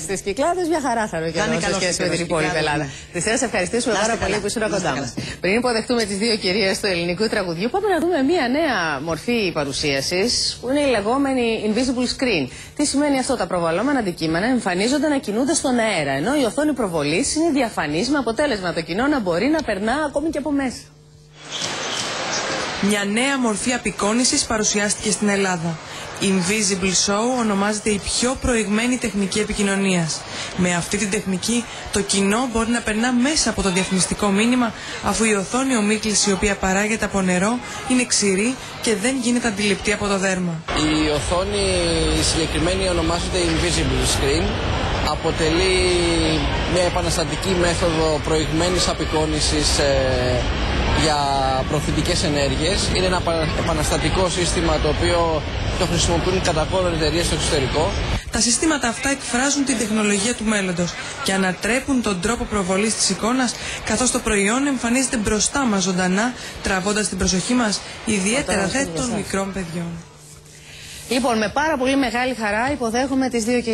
Στις Κυκλάδες μια χαρά θα είναι σε σχέση με την υπόλοιπη Ελλάδα. Χριστίνα, σε ευχαριστήσουμε πάρα πολύ που ήσουν κοντά μας. Πριν υποδεχτούμε τις δύο κυρίες του ελληνικού τραγουδιού, πάμε να δούμε μια νέα μορφή παρουσίασης που είναι η λεγόμενη invisible screen. Τι σημαίνει αυτό? Τα προβαλλόμενα αντικείμενα εμφανίζονται να κινούνται στον αέρα, ενώ η οθόνη προβολής είναι διαφανής, με αποτέλεσμα το κοινό να μπορεί να περνά ακόμη και από μέσα. Μια νέα μορφή απεικόνησης παρουσιάστηκε στην Ελλάδα. Invisible Show ονομάζεται η πιο προηγμένη τεχνική επικοινωνίας. Με αυτή την τεχνική το κοινό μπορεί να περνά μέσα από το διαφημιστικό μήνυμα, αφού η οθόνη ομίχληση, η οποία παράγεται από νερό, είναι ξηρή και δεν γίνεται αντιληπτή από το δέρμα. Η οθόνη η συγκεκριμένη ονομάζεται Invisible Screen. Αποτελεί μια επαναστατική μέθοδο προηγμένης απεικόνησης για προφητικές ενέργειες. Είναι ένα επαναστατικό σύστημα το οποίο το χρησιμοποιούν κατά κόρον εταιρείες στο εξωτερικό. Τα συστήματα αυτά εκφράζουν την τεχνολογία του μέλλοντος και ανατρέπουν τον τρόπο προβολής της εικόνας, καθώς το προϊόν εμφανίζεται μπροστά μας ζωντανά, τραβώντας την προσοχή μας, ιδιαίτερα δε των μικρών παιδιών. Λοιπόν, με πάρα πολύ μεγάλη χαρά υποδέχομαι τις δύο κυρίες.